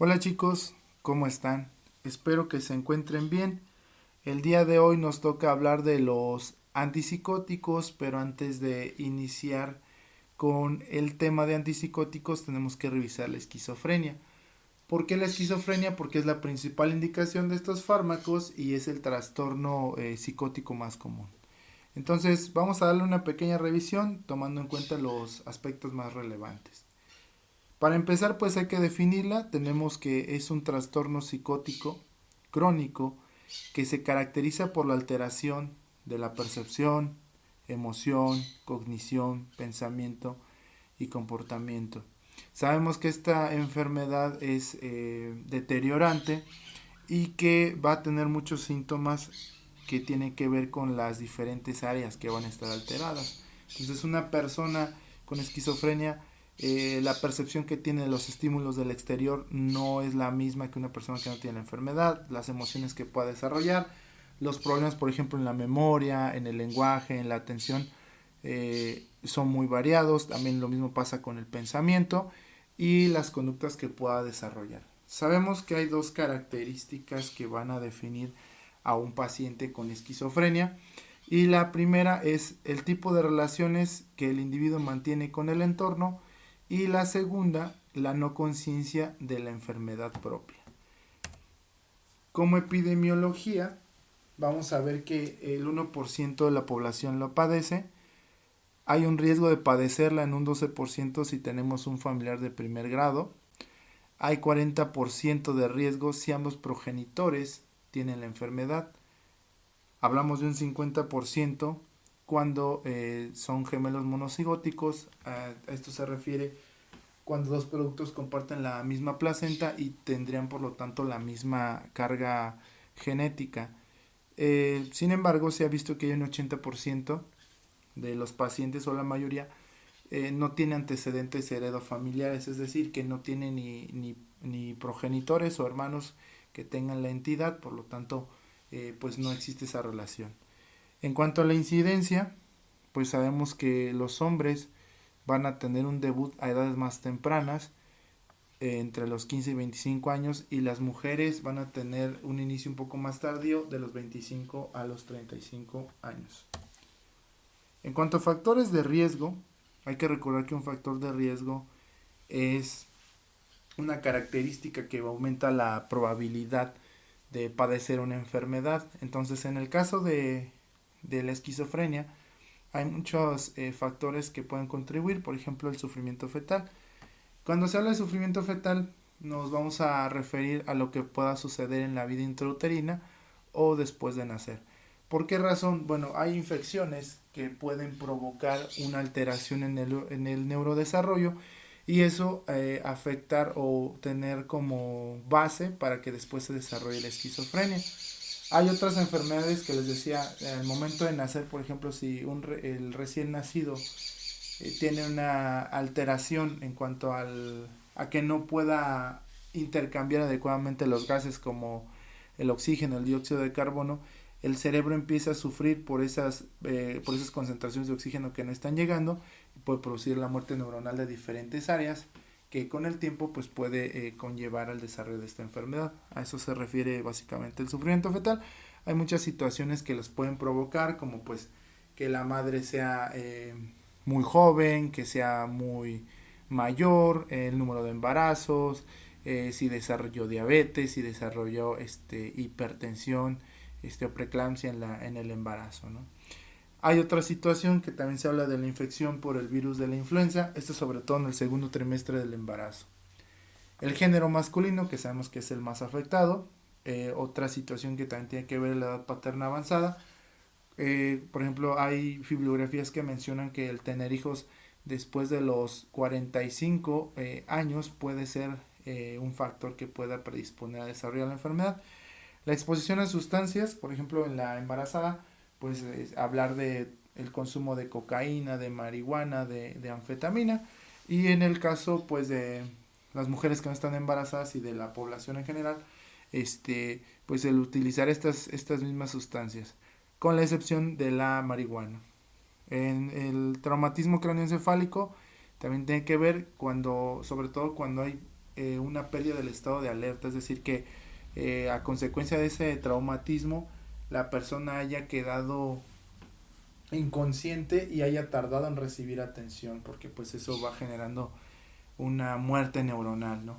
Hola chicos, ¿cómo están? Espero que se encuentren bien. El día de hoy nos toca hablar de los antipsicóticos, pero antes de iniciar con el tema de antipsicóticos tenemos que revisar la esquizofrenia. ¿Por qué la esquizofrenia? Porque es la principal indicación de estos fármacos y es el trastorno psicótico más común. Entonces vamos a darle una pequeña revisión tomando en cuenta los aspectos más relevantes. Para empezar, pues hay que definirla. Tenemos que es un trastorno psicótico crónico que se caracteriza por la alteración de la percepción, emoción, cognición, pensamiento y comportamiento. Sabemos que esta enfermedad es deteriorante y que va a tener muchos síntomas que tienen que ver con las diferentes áreas que van a estar alteradas. Entonces una persona con esquizofrenia, la percepción que tiene de los estímulos del exterior no es la misma que una persona que no tiene la enfermedad, las emociones que pueda desarrollar, los problemas por ejemplo en la memoria, en el lenguaje, en la atención, son muy variados. También lo mismo pasa con el pensamiento y las conductas que pueda desarrollar. Sabemos que hay dos características que van a definir a un paciente con esquizofrenia, y la primera es el tipo de relaciones que el individuo mantiene con el entorno, y la segunda, la no conciencia de la enfermedad propia. Como epidemiología, vamos a ver que el 1% de la población lo padece. Hay un riesgo de padecerla en un 12% si tenemos un familiar de primer grado. Hay 40% de riesgo si ambos progenitores tienen la enfermedad. Hablamos de un 50% cuando son gemelos monocigóticos. A esto se refiere cuando dos productos comparten la misma placenta y tendrían por lo tanto la misma carga genética. Sin embargo, se ha visto que hay un 80% de los pacientes, o la mayoría, no tiene antecedentes heredofamiliares, es decir, que no tiene ni progenitores o hermanos que tengan la entidad, por lo tanto, pues no existe esa relación. En cuanto a la incidencia, pues sabemos que los hombres van a tener un debut a edades más tempranas, entre los 15 y 25 años, y las mujeres van a tener un inicio un poco más tardío, de los 25 a los 35 años. En cuanto a factores de riesgo, hay que recordar que un factor de riesgo es una característica que aumenta la probabilidad de padecer una enfermedad. Entonces, en el caso de la esquizofrenia, hay muchos factores que pueden contribuir, por ejemplo, el sufrimiento fetal. Cuando se habla de sufrimiento fetal, nos vamos a referir a lo que pueda suceder en la vida intrauterina o después de nacer. ¿Por qué razón? Bueno, hay infecciones que pueden provocar una alteración en el neurodesarrollo, y eso afectar o tener como base para que después se desarrolle la esquizofrenia. Hay otras enfermedades que les decía, al momento de nacer, por ejemplo, si el recién nacido tiene una alteración en cuanto a que no pueda intercambiar adecuadamente los gases como el oxígeno, el dióxido de carbono, el cerebro empieza a sufrir por esas concentraciones de oxígeno que no están llegando, y puede producir la muerte neuronal de diferentes áreas que con el tiempo pues puede conllevar al desarrollo de esta enfermedad. A eso se refiere básicamente el sufrimiento fetal. Hay muchas situaciones que los pueden provocar, como pues que la madre sea muy joven, que sea muy mayor, el número de embarazos, si desarrolló diabetes, si desarrolló hipertensión, o preeclampsia en el embarazo, ¿no? Hay otra situación que también se habla de la infección por el virus de la influenza, esto sobre todo en el segundo trimestre del embarazo. El género masculino, que sabemos que es el más afectado. Otra situación que también tiene que ver la edad paterna avanzada. Por ejemplo, hay bibliografías que mencionan que el tener hijos después de los 45 años puede ser un factor que pueda predisponer a desarrollar la enfermedad. La exposición a sustancias, por ejemplo, en la embarazada, pues hablar de el consumo de cocaína, de marihuana, de anfetamina, y en el caso pues de las mujeres que no están embarazadas y de la población en general, pues el utilizar estas mismas sustancias, con la excepción de la marihuana. En el traumatismo craneoencefálico también tiene que ver cuando, sobre todo cuando hay una pérdida del estado de alerta, es decir, que a consecuencia de ese traumatismo la persona haya quedado inconsciente y haya tardado en recibir atención, porque pues eso va generando una muerte neuronal, ¿no?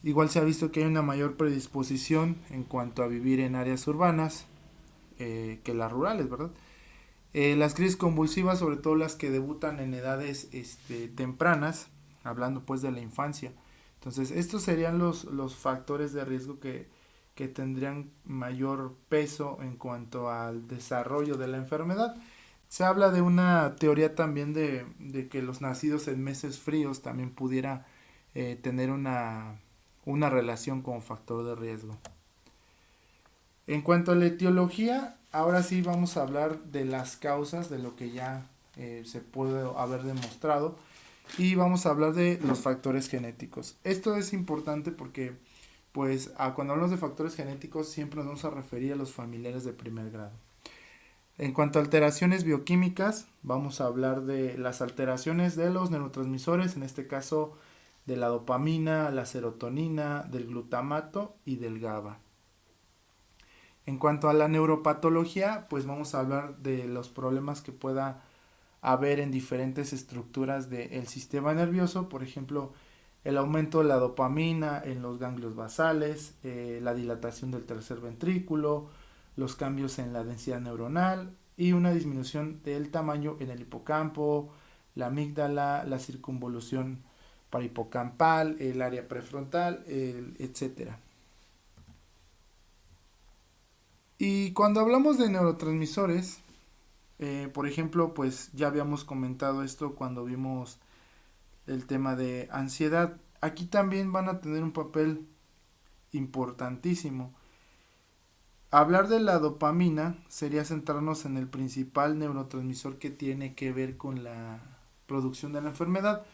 Igual se ha visto que hay una mayor predisposición en cuanto a vivir en áreas urbanas que las rurales, ¿verdad? Las crisis convulsivas, sobre todo las que debutan en edades tempranas, hablando pues de la infancia. Entonces, estos serían los factores de riesgo que tendrían mayor peso en cuanto al desarrollo de la enfermedad. Se habla de una teoría también de que los nacidos en meses fríos también pudiera tener una relación con factor de riesgo. En cuanto a la etiología, ahora sí vamos a hablar de las causas, de lo que ya se puede haber demostrado, y vamos a hablar de los factores genéticos. Esto es importante porque pues cuando hablamos de factores genéticos siempre nos vamos a referir a los familiares de primer grado. En cuanto a alteraciones bioquímicas, vamos a hablar de las alteraciones de los neurotransmisores, en este caso de la dopamina, la serotonina, del glutamato y del GABA. En cuanto a la neuropatología, pues vamos a hablar de los problemas que pueda haber en diferentes estructuras del sistema nervioso, por ejemplo, el aumento de la dopamina en los ganglios basales, la dilatación del tercer ventrículo, los cambios en la densidad neuronal y una disminución del tamaño en el hipocampo, la amígdala, la circunvolución parahipocampal, el área prefrontal, etcétera. Y cuando hablamos de neurotransmisores, por ejemplo, pues ya habíamos comentado esto cuando vimos el tema de ansiedad. Aquí también van a tener un papel importantísimo. Hablar de la dopamina sería centrarnos en el principal neurotransmisor que tiene que ver con la producción de la enfermedad,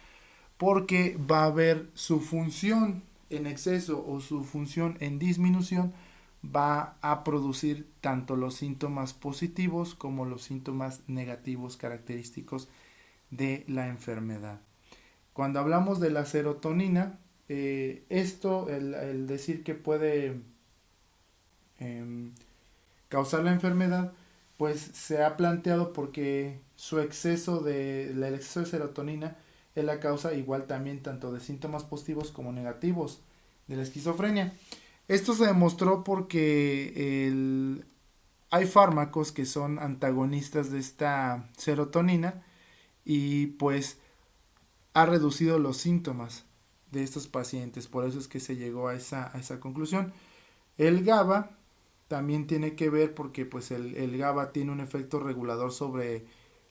porque va a haber su función en exceso o su función en disminución, va a producir tanto los síntomas positivos como los síntomas negativos característicos de la enfermedad. Cuando hablamos de la serotonina, el decir que puede causar la enfermedad, pues se ha planteado porque el exceso de serotonina es la causa igual también tanto de síntomas positivos como negativos de la esquizofrenia. Esto se demostró porque hay fármacos que son antagonistas de esta serotonina y pues ha reducido los síntomas de estos pacientes. Por eso es que se llegó a esa conclusión. El GABA también tiene que ver porque pues el GABA tiene un efecto regulador sobre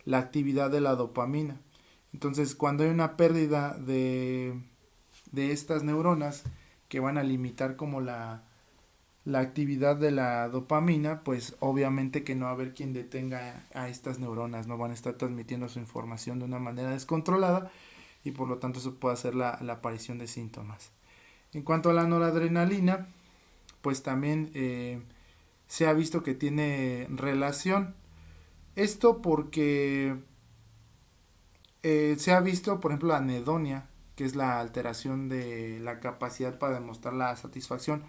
la actividad de la dopamina. Entonces, cuando hay una pérdida de estas neuronas que van a limitar como la actividad de la dopamina, pues obviamente que no va a haber quien detenga a estas neuronas, no van a estar transmitiendo su información de una manera descontrolada y por lo tanto eso puede hacer la aparición de síntomas. En cuanto a la noradrenalina, pues también se ha visto que tiene relación. Esto porque se ha visto, por ejemplo, la anedonia, que es la alteración de la capacidad para demostrar la satisfacción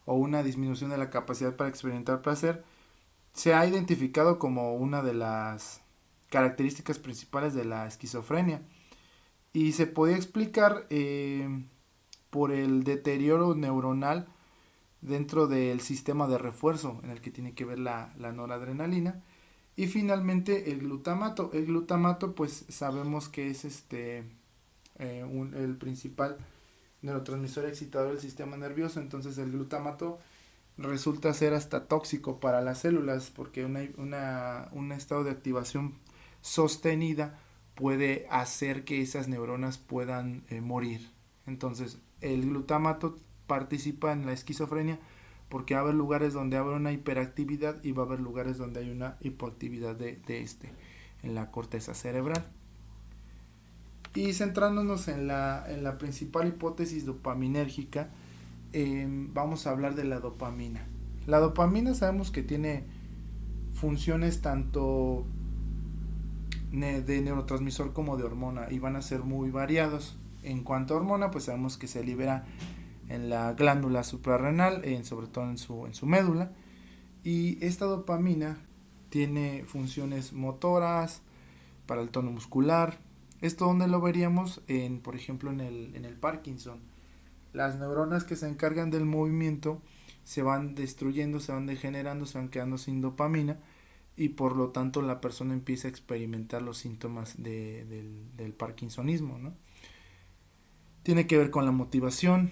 o una disminución de la capacidad para experimentar placer, se ha identificado como una de las características principales de la esquizofrenia y se podía explicar por el deterioro neuronal dentro del sistema de refuerzo en el que tiene que ver la noradrenalina. Y finalmente el glutamato. El glutamato pues sabemos que es el principal neurotransmisor excitador del sistema nervioso. Entonces el glutamato resulta ser hasta tóxico para las células porque un estado de activación sostenida puede hacer que esas neuronas puedan morir. Entonces el glutamato participa en la esquizofrenia porque va a haber lugares donde va a haber una hiperactividad y va a haber lugares donde hay una hipoactividad en la corteza cerebral. Y centrándonos en la principal hipótesis dopaminérgica, vamos a hablar de la dopamina. La dopamina sabemos que tiene funciones tanto de neurotransmisor como de hormona y van a ser muy variados. En cuanto a hormona, pues sabemos que se libera en la glándula suprarrenal, sobre todo en su médula. Y esta dopamina tiene funciones motoras, para el tono muscular. Esto donde lo veríamos por ejemplo, en el Parkinson. Las neuronas que se encargan del movimiento se van destruyendo, se van degenerando, se van quedando sin dopamina y por lo tanto la persona empieza a experimentar los síntomas del parkinsonismo, ¿no? Tiene que ver con la motivación,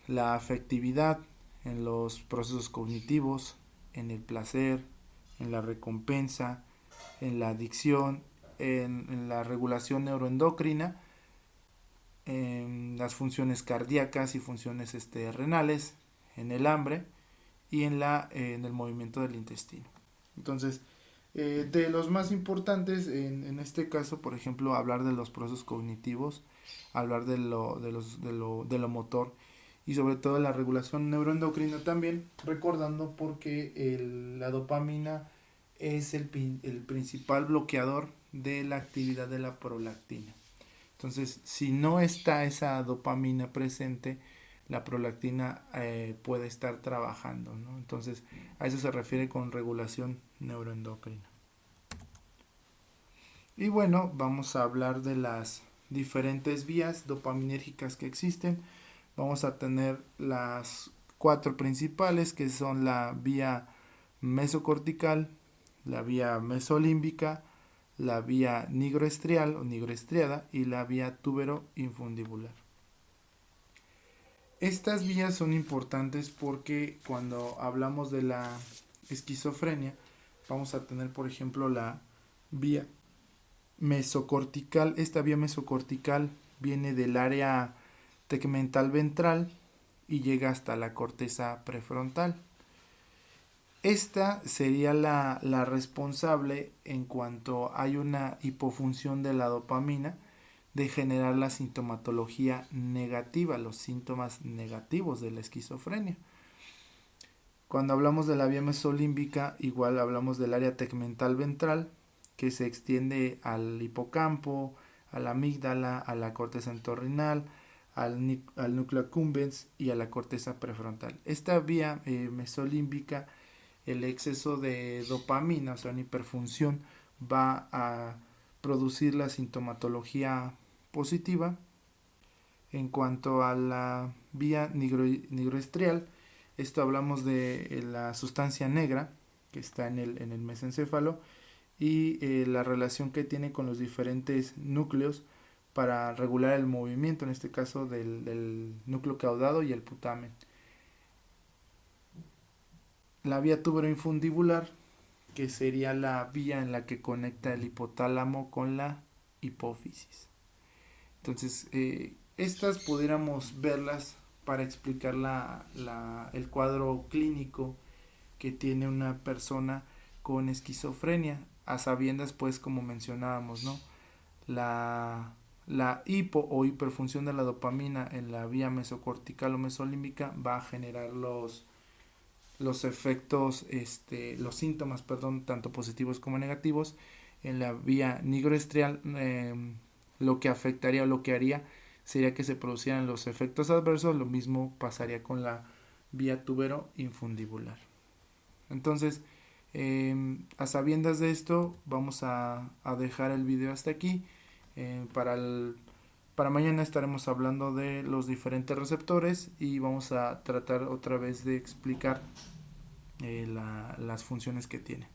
la afectividad, en los procesos cognitivos, en el placer, en la recompensa, en la adicción, en la regulación neuroendocrina, en las funciones cardíacas y funciones renales, en el hambre y en el movimiento del intestino. Entonces, de los más importantes, en este caso, por ejemplo, hablar de los procesos cognitivos, hablar de lo motor y sobre todo la regulación neuroendocrina también, recordando porque la dopamina es el principal bloqueador de la actividad de la prolactina. Entonces, si no está esa dopamina presente, la prolactina puede estar trabajando, ¿no? Entonces, a eso se refiere con regulación neuroendocrina. Y bueno, vamos a hablar de las diferentes vías dopaminérgicas que existen. Vamos a tener las 4 principales, que son la vía mesocortical, la vía mesolímbica, la vía nigroestrial o nigroestriada y la vía túbero-infundibular. Estas vías son importantes porque cuando hablamos de la esquizofrenia vamos a tener, por ejemplo, la vía mesocortical. Esta vía mesocortical viene del área tegmental ventral y llega hasta la corteza prefrontal. Esta sería la responsable en cuanto hay una hipofunción de la dopamina de generar la sintomatología negativa, los síntomas negativos de la esquizofrenia. Cuando hablamos de la vía mesolímbica, igual hablamos del área tegmental ventral que se extiende al hipocampo, a la amígdala, a la corteza entorrinal, al núcleo accumbens y a la corteza prefrontal. Esta vía mesolímbica, el exceso de dopamina, o sea, una hiperfunción, va a producir la sintomatología positiva. En cuanto a la vía nigroestrial, esto hablamos de la sustancia negra que está en el mesencéfalo y la relación que tiene con los diferentes núcleos para regular el movimiento, en este caso del núcleo caudado y el putamen. La vía tuberoinfundibular, que sería la vía en la que conecta el hipotálamo con la hipófisis. Entonces, estas pudiéramos verlas para explicar el cuadro clínico que tiene una persona con esquizofrenia, a sabiendas, pues, como mencionábamos, ¿no? La hipo o hiperfunción de la dopamina en la vía mesocortical o mesolímbica va a generar los efectos, los síntomas, perdón, tanto positivos como negativos. En la vía nigroestrial, lo que afectaría o lo que haría sería que se producieran los efectos adversos. Lo mismo pasaría con la vía tubero-infundibular. Entonces, a sabiendas de esto, vamos a dejar el video hasta aquí. Para mañana estaremos hablando de los diferentes receptores y vamos a tratar otra vez de explicar las funciones que tienen.